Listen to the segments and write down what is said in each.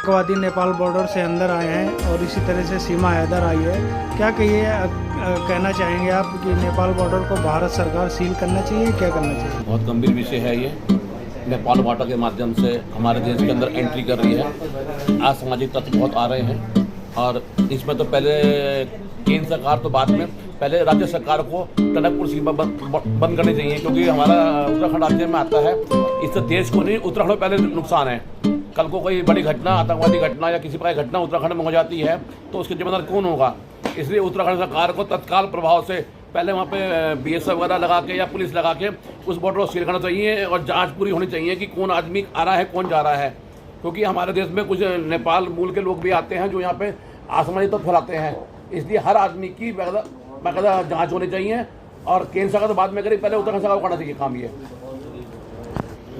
आतंकवादी नेपाल बॉर्डर से अंदर आए हैं और इसी तरह से सीमा हैदर आई है। क्या कहिए कहना चाहेंगे आप कि नेपाल बॉर्डर को भारत सरकार सील करना चाहिए, क्या करना चाहिए? बहुत गंभीर विषय है ये। नेपाल बॉर्डर के माध्यम से हमारे देश के अंदर एंट्री कर रही है। असामाजिक तत्व बहुत आ रहे हैं और इसमें तो पहले केंद्र सरकार तो बाद में, पहले राज्य सरकार को टनकपुर सीमा बंद करनी चाहिए, क्योंकि हमारा उत्तराखंड राज्य में आता है। इससे देश को नहीं, उत्तराखंड में पहले नुकसान है। कल को कोई बड़ी घटना, आतंकवादी घटना या किसी प्रकार की घटना उत्तराखंड में हो जाती है तो उसके जिम्मेदार कौन होगा? इसलिए उत्तराखंड सरकार को तत्काल प्रभाव से पहले वहाँ पे BSF वगैरह लगा के या पुलिस लगा के उस बॉर्डर को सील करना चाहिए और जांच पूरी होनी चाहिए कि कौन आदमी आ रहा है, कौन जा रहा है। क्योंकि हमारे देश में कुछ नेपाल मूल के लोग भी आते हैं जो यहाँ पे असामाजिक तत्व फैलाते हैं। इसलिए हर आदमी की बाकायदा जाँच होनी चाहिए और केंद्र सरकार तो बाद में करे, पहले उत्तराखंड सरकार को करना चाहिए काम। ये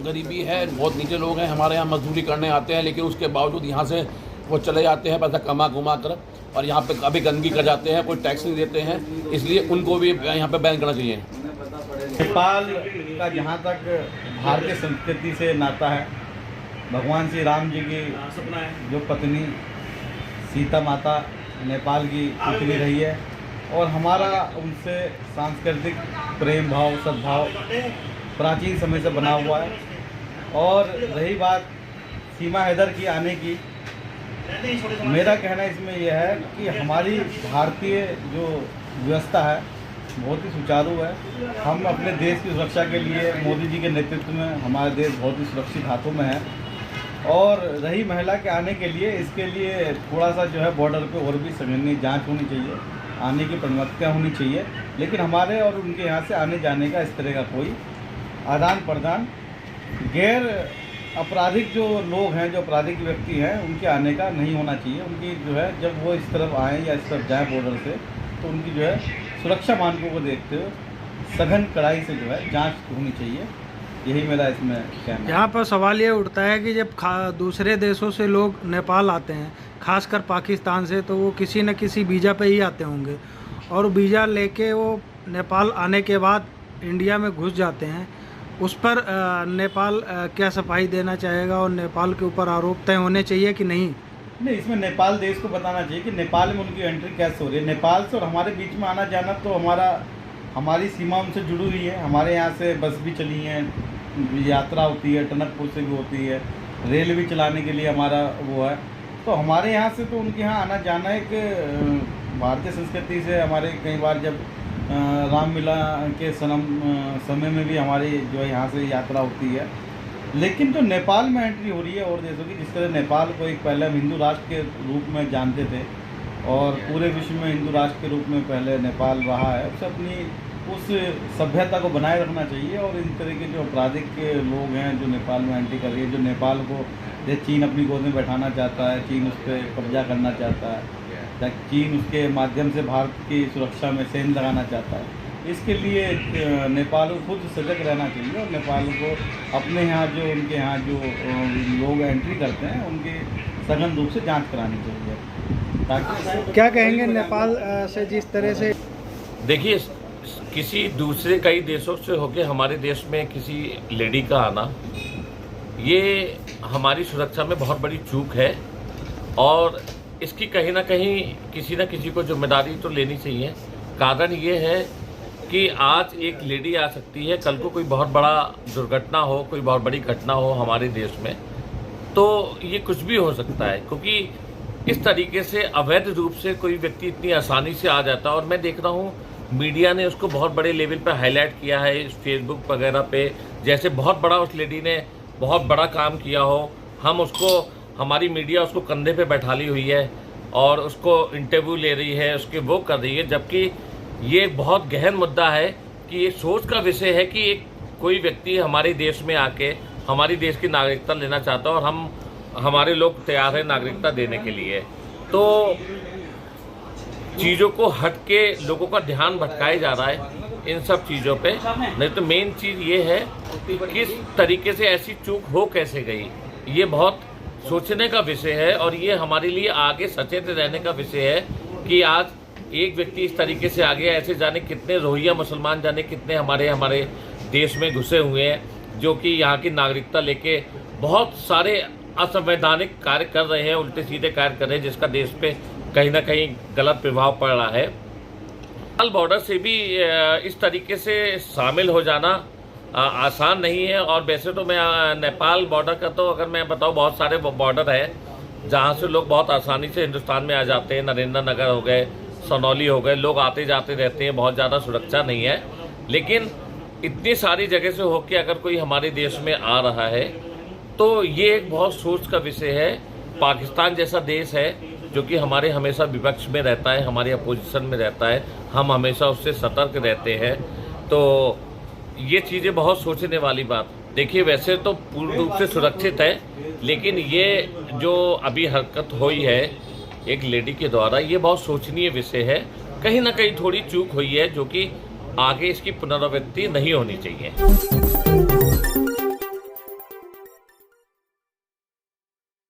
गरीबी है, बहुत नीचे लोग हैं हमारे यहाँ, मजदूरी करने आते हैं, लेकिन उसके बावजूद यहाँ से वो चले जाते हैं पैसा कमा कर और यहाँ पे कभी गंदगी कर जाते हैं, कोई टैक्स नहीं देते हैं। इसलिए उनको भी यहाँ पे बैन करना चाहिए। नेपाल का जहाँ तक भारतीय संस्कृति से नाता है, भगवान श्री राम जी की जो पत्नी सीता माता नेपाल की पुत्री रही है और हमारा उनसे सांस्कृतिक प्रेम भाव, सद्भाव प्राचीन समय से बना हुआ है। और रही बात सीमा हैदर की आने की, मेरा कहना इसमें यह है कि हमारी भारतीय जो व्यवस्था है बहुत ही सुचारू है। हम अपने देश की सुरक्षा के लिए मोदी जी के नेतृत्व में हमारा देश बहुत ही सुरक्षित हाथों में है। और रही महिला के आने के लिए, इसके लिए थोड़ा सा जो है बॉर्डर पे और भी संगीन जांच होनी चाहिए, आने की प्रमुखता होनी चाहिए। लेकिन हमारे और उनके यहाँ से आने जाने का इस तरह का कोई आदान प्रदान, गैर आपराधिक जो लोग हैं, जो आपराधिक व्यक्ति हैं, उनके आने का नहीं होना चाहिए। उनकी जो है जब वो इस तरफ आएँ या इस तरफ जाएँ बॉर्डर से, तो उनकी जो है सुरक्षा मानकों को देखते हुए सघन कड़ाई से जो है जांच होनी चाहिए। यही मेरा इसमें कहना है। यहाँ पर सवाल ये उठता है कि जब दूसरे देशों से लोग नेपाल आते हैं, खासकर पाकिस्तान से, तो वो किसी न किसी वीज़ा पे ही आते होंगे और वीज़ा लेके वो नेपाल आने के बाद इंडिया में घुस जाते हैं। उस पर नेपाल क्या सफाई देना चाहेगा और नेपाल के ऊपर आरोप तय होने चाहिए कि नहीं? नहीं, इसमें नेपाल देश को बताना चाहिए कि नेपाल में उनकी एंट्री कैसे हो रही है। नेपाल से और हमारे बीच में आना जाना तो हमारी सीमा उनसे जुड़ी हुई है। हमारे यहाँ से बस भी चली हैं, यात्रा होती है, टनकपुर से भी होती है, रेल भी चलाने के लिए हमारा वो है। तो हमारे यहाँ से तो उनके यहाँ आना जाना एक भारतीय संस्कृति से, हमारे कई बार जब रामलीला के समय में भी हमारी जो है यहाँ से यात्रा होती है। लेकिन जो नेपाल में एंट्री हो रही है और देशों की, जिस तरह नेपाल को एक पहले हम हिंदू राष्ट्र के रूप में जानते थे और पूरे विश्व में हिंदू राष्ट्र के रूप में पहले नेपाल रहा है, उसे अपनी उस सभ्यता को बनाए रखना चाहिए। और इन तरह के जो आपराधिक लोग हैं जो नेपाल में एंट्री कर रही है, जो नेपाल को चीन अपनी गोद में बैठाना चाहता है, चीन उस पर कब्जा करना चाहता है, चीन उसके माध्यम से भारत की सुरक्षा में सेंध लगाना चाहता है, इसके लिए नेपाल को खुद सजग रहना चाहिए और नेपाल को अपने यहाँ जो उनके यहाँ जो लोग एंट्री करते हैं उनकी सघन रूप से जांच करानी चाहिए। ताकि क्या कहेंगे नेपाल से जिस तरह से, देखिए, किसी दूसरे कई देशों से होकर हमारे देश में किसी लेडी का आना, ये हमारी सुरक्षा में बहुत बड़ी चूक है और इसकी कहीं ना कहीं किसी न किसी को जिम्मेदारी तो लेनी चाहिए। कारण ये है कि आज एक लेडी आ सकती है, कल को कोई बहुत बड़ा दुर्घटना हो, कोई बहुत बड़ी घटना हो हमारे देश में, तो ये कुछ भी हो सकता है। क्योंकि इस तरीके से अवैध रूप से कोई व्यक्ति इतनी आसानी से आ जाता है और मैं देख रहा हूँ मीडिया ने उसको बहुत बड़े लेवल पर हाईलाइट किया है, इस फेसबुक वगैरह पे, जैसे बहुत बड़ा उस लेडी ने बहुत बड़ा काम किया हो। हम उसको, हमारी मीडिया उसको कंधे पे बैठा ली हुई है और उसको इंटरव्यू ले रही है, उसके वो कर रही है, जबकि ये बहुत गहन मुद्दा है कि ये सोच का विषय है कि एक कोई व्यक्ति हमारे देश में आके हमारी देश की नागरिकता लेना चाहता है और हमारे लोग तैयार हैं नागरिकता देने के लिए। तो चीज़ों को हट के लोगों का ध्यान भटकाया जा रहा है इन सब चीज़ों पे। नहीं तो मेन चीज़ ये है कि किस तरीके से ऐसी चूक हो कैसे गई, ये बहुत सोचने का विषय है और ये हमारे लिए आगे सचेत रहने का विषय है कि आज एक व्यक्ति इस तरीके से आ गया, ऐसे जाने कितने रोहिंग्या मुसलमान जाने कितने हमारे देश में घुसे हुए हैं जो कि यहाँ की नागरिकता लेके बहुत सारे असंवैधानिक कार्य कर रहे हैं, उल्टे सीधे कार्य कर रहे हैं, जिसका देश पे कहीं ना कहीं गलत प्रभाव पड़ रहा है। नेपाल बॉर्डर से भी इस तरीके से शामिल हो जाना आसान नहीं है। और वैसे तो मैं नेपाल बॉर्डर का तो अगर मैं बताऊं, बहुत सारे बॉर्डर है जहां से लोग बहुत आसानी से हिंदुस्तान में आ जाते हैं। नरेंद्र नगर हो गए, सनौली हो गए, लोग आते जाते रहते हैं, बहुत ज़्यादा सुरक्षा नहीं है। लेकिन इतनी सारी जगह से होकर अगर कोई हमारे देश में आ रहा है तो ये एक बहुत सोच का विषय है। पाकिस्तान जैसा देश है जो कि हमारे हमेशा विपक्ष में रहता है, हमारी अपोजिशन में रहता है, हम हमेशा उससे सतर्क रहते हैं। तो ये चीज़ें बहुत सोचने वाली बात। देखिए, वैसे तो पूर्ण रूप से सुरक्षित है, लेकिन ये जो अभी हरकत हुई है एक लेडी के द्वारा, ये बहुत सोचनीय विषय है। कहीं ना कहीं थोड़ी चूक हुई है, जो कि आगे इसकी पुनरावृत्ति नहीं होनी चाहिए।